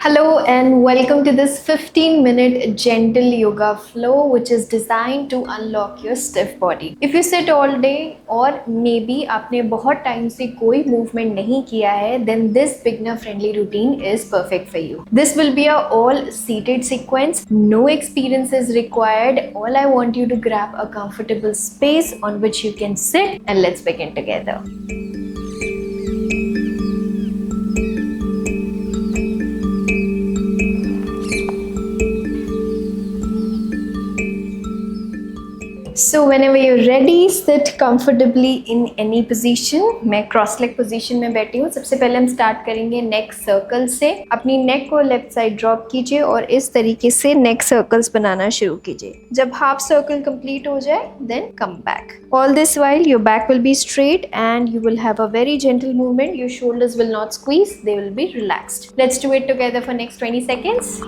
Hello and welcome to this 15-minute gentle yoga flow which is designed to unlock your stiff body. If you sit all day or maybe आपने बहुत time से कोई movement नहीं किया है, then this beginner friendly routine is perfect for you. This will be a all seated sequence. No experience is required. All I want you to grab a comfortable space on which you can sit and let's begin together. So whenever you're ready, sit comfortably in any position. मैं cross leg position में बैठी हूँ. सबसे पहले हम start करेंगे नेक circle से. अपनी नेक को लेफ्ट साइड ड्रॉप कीजिए और इस तरीके से नेक सर्कल्स बनाना शुरू कीजिए. जब हाफ सर्कल कंप्लीट हो जाए, then come back. All this while your back will be straight and you will have a very gentle movement. Your shoulders will not squeeze, they will be relaxed. Let's do it together for next 20 seconds.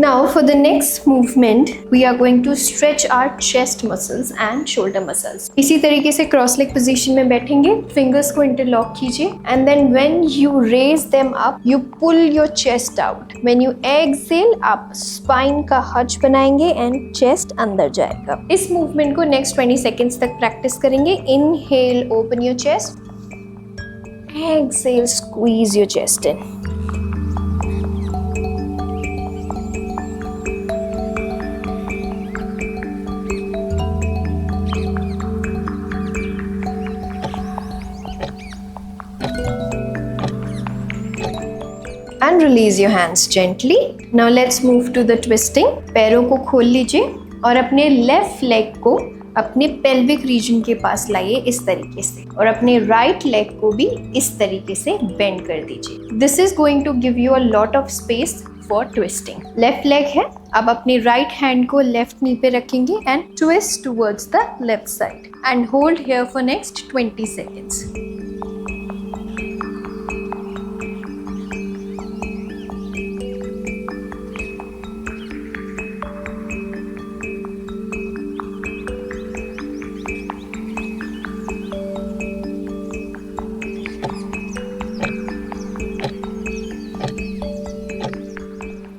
Now for the next movement, we are going to stretch our chest muscles and shoulder muscles. इसी तरीके से cross leg position में बैठेंगे. Fingers को interlock कीजिए and then when you raise them up, you pull your chest out. When you exhale, आप spine का Hutch बनाएंगे and chest अंदर जाएगा. इस मूवमेंट को next 20 seconds तक प्रैक्टिस करेंगे. Inhale, open your chest. Exhale, squeeze your chest in. And release your hands gently. Now let's move to the twisting. पैरों को खोल लीजिए और अपने लेफ्ट लेग को अपने पेल्विक रीजन के पास लाइए इस तरीके से और अपने राइट लेग को भी इस तरीके से बेंड कर दीजिए. This is going to give you a lot of space for twisting. Left leg है. अब अपने राइट हैंड को लेफ्ट नी पे रखेंगे and twist towards the left side and hold here for next 20 seconds.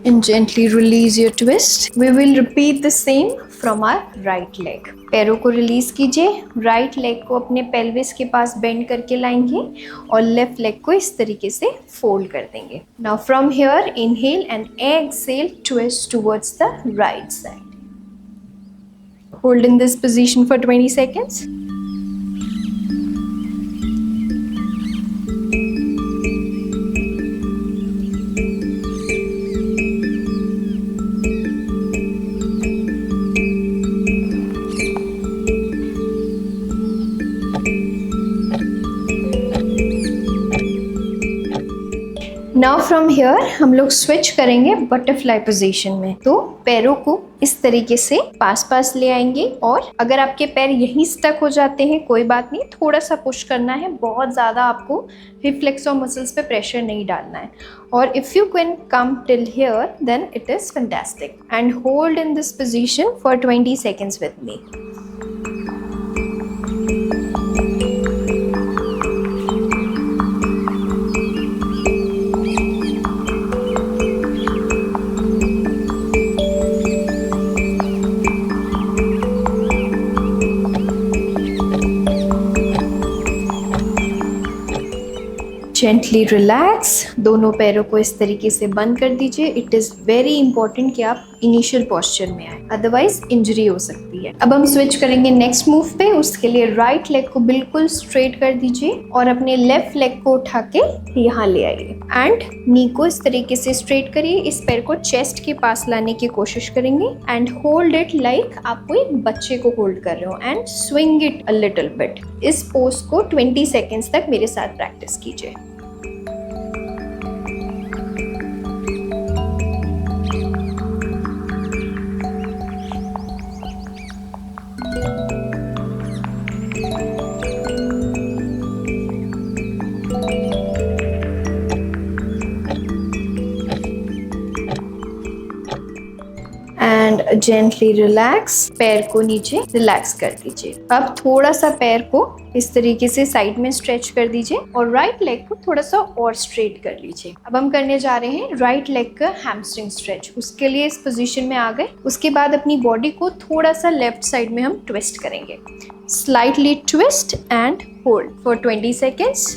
And gently release your twist. We will repeat the same from our right leg. पैरों को release कीजिए. Right leg को अपने pelvis के पास bend करके लाएंगे और left leg को इस तरीके से फोल्ड कर देंगे. Now from here, inhale and exhale, twist towards the right side. Hold in this position for 20 seconds. Now from here हम लोग स्विच करेंगे बटरफ्लाई पोजीशन में. तो पैरों को इस तरीके से पास पास ले आएंगे और अगर आपके पैर यहीं स्टक हो जाते हैं कोई बात नहीं, थोड़ा सा पुश करना है. बहुत ज़्यादा आपको हिप फ्लेक्सर मसल्स पे प्रेशर नहीं डालना है. और if you can come till here then it is fantastic and hold in this position for 20 seconds with me. Gently relax. दोनों पैरों को इस तरीके से बंद कर दीजिए. इट इज़ वेरी इंपॉर्टेंट कि आप इनिशियल पोस्चर में आए, अदरवाइज इंजरी हो सकती है. अब हम स्विच करेंगे नेक्स्ट मूव पे. उसके लिए राइट लेग को बिल्कुल स्ट्रेट कर दीजिए और अपने लेफ्ट लेग को उठा के यहाँ ले आइए एंड नी को इस तरीके से स्ट्रेट करिए. इस पैर को चेस्ट के पास लाने की कोशिश करेंगे एंड होल्ड इट लाइक आप कोई बच्चे को होल्ड कर रहे हो and swing it a little bit. इस पोज को 20 seconds तक मेरे साथ प्रैक्टिस कीजिए. जेंटली रिलैक्स, पैर को नीचे रिलैक्स कर दीजिए। अब थोड़ा सा पैर को इस तरीके से साइड में स्ट्रेच कर दीजिए और राइट लेग को थोड़ा सा और स्ट्रेट कर लीजिए। अब हम करने जा रहे हैं राइट लेग का हैमस्ट्रिंग स्ट्रेच। उसके लिए इस पोजीशन में आ गए। उसके बाद अपनी बॉडी को थोड़ा सा लेफ्ट साइड में हम ट्विस्ट करेंगे। Slightly twist and hold for 20 seconds.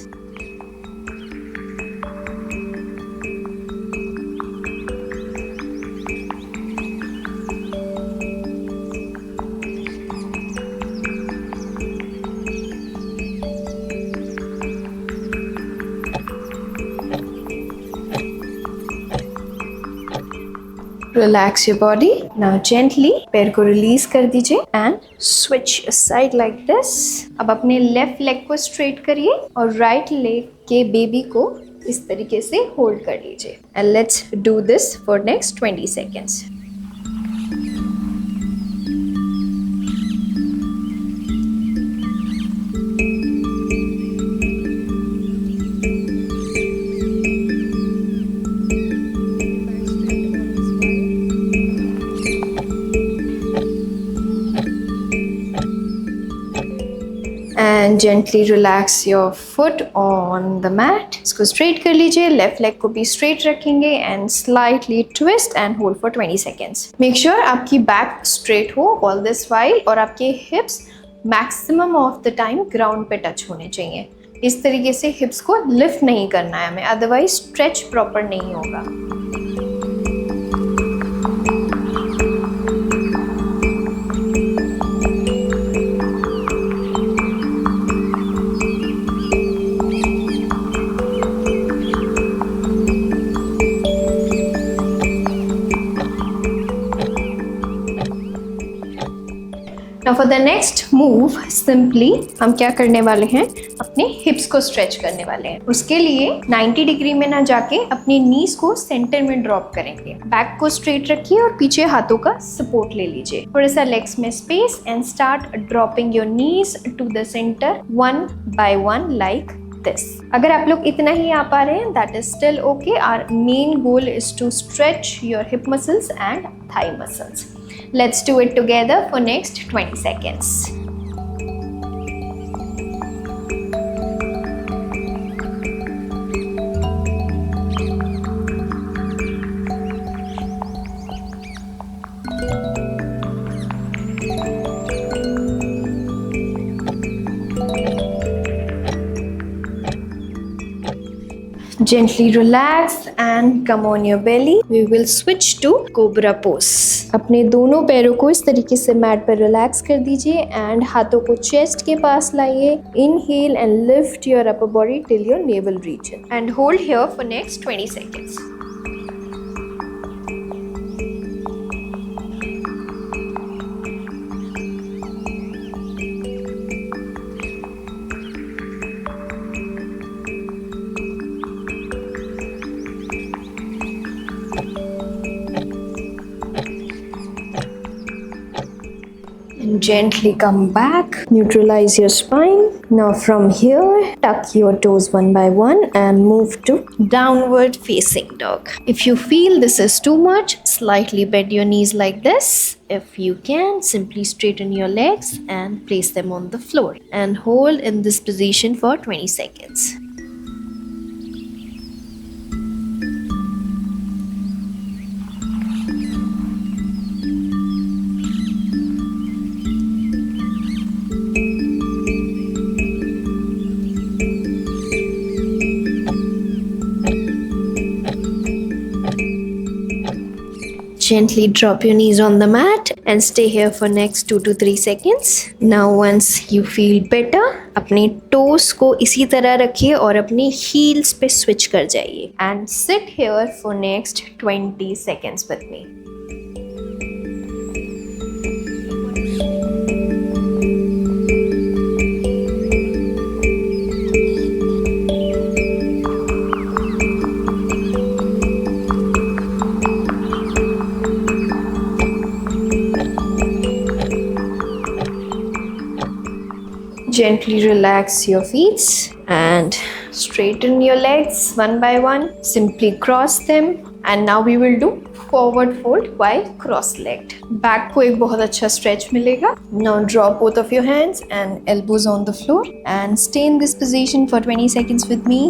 Relax your body. Now gently पैर को रिलीज कर दीजिए and switch aside like this. अब अपने लेफ्ट लेग को स्ट्रेट करिए और राइट लेग के बेबी को इस तरीके से होल्ड कर लीजिए। And let's do this for next 20 seconds. And gently relax your foot on the mat. इसको straight कर लीजिए, left leg को भी straight रखेंगे and slightly twist and hold for 20 seconds. Make sure आपकी back straight हो all this while और आपके hips maximum of the time ground पे touch होने चाहिए। इस तरीके से hips को lift नहीं करना है हमें, otherwise stretch proper नहीं होगा। Now for the next move, simply हम क्या करने वाले हैं, अपने हिप्स को स्ट्रेच करने वाले हैं। उसके लिए 90 डिग्री में ना जाके अपनी नीज को सेंटर में ड्रॉप करेंगे। बैक को स्ट्रेट रखिए और पीछे हाथों का सपोर्ट ले लीजिए। थोड़ा सा लेग्स में space and start dropping your knees to the centre one by one like this. अगर आप लोग इतना ही आ पा रहे हैं, that is still okay. Our main goal is to stretch your hip muscles and thigh muscles. Let's do it together for next 20 seconds. Gently relax and come on your belly. We will switch to Cobra pose. अपने दोनों पैरों को इस तरीके से mat पर relax कर दीजिए एंड हाथों को चेस्ट के पास लाइए। Inhale and lift your upper body till your navel region and hold here for next 20 seconds. And gently come back, neutralize your spine. Now from here, tuck your toes one by one and move to downward facing dog. If you feel this is too much, slightly bend your knees like this. If you can, simply straighten your legs and place them on the floor and hold in this position for 20 seconds. Gently drop your knees on the mat and stay here for next 2 to 3 seconds. Now once you feel better, अपने toes को इसी तरह रखिए और अपनी heels पे switch कर जाइए and sit here for next 20 seconds with me. Gently relax your feet and straighten your legs one by one. Simply cross them and now we will do forward fold while cross legged. Back को एक बहुत अच्छा stretch मिलेगा. Now drop both of your hands and elbows on the floor and stay in this position for 20 seconds with me.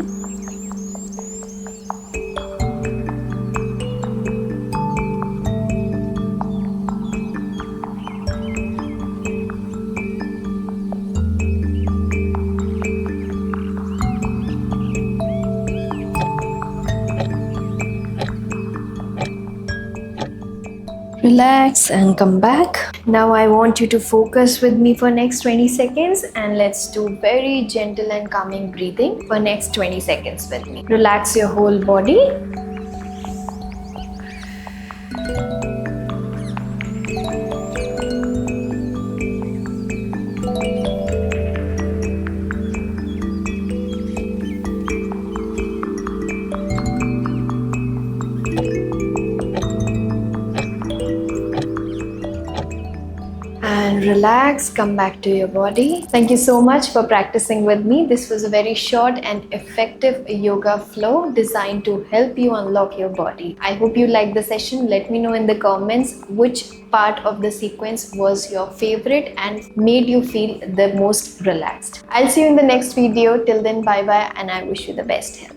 Relax and come back. Now I want you to focus with me for next 20 seconds and let's do very gentle and calming breathing for next 20 seconds with me. Relax your whole body. And relax, come back to your body. Thank you so much for practicing with me. This was a very short and effective yoga flow designed to help you unlock your body. I hope you liked the session. Let me know in the comments which part of the sequence was your favorite and made you feel the most relaxed. I'll see you in the next video. Till then, bye bye, and I wish you the best health.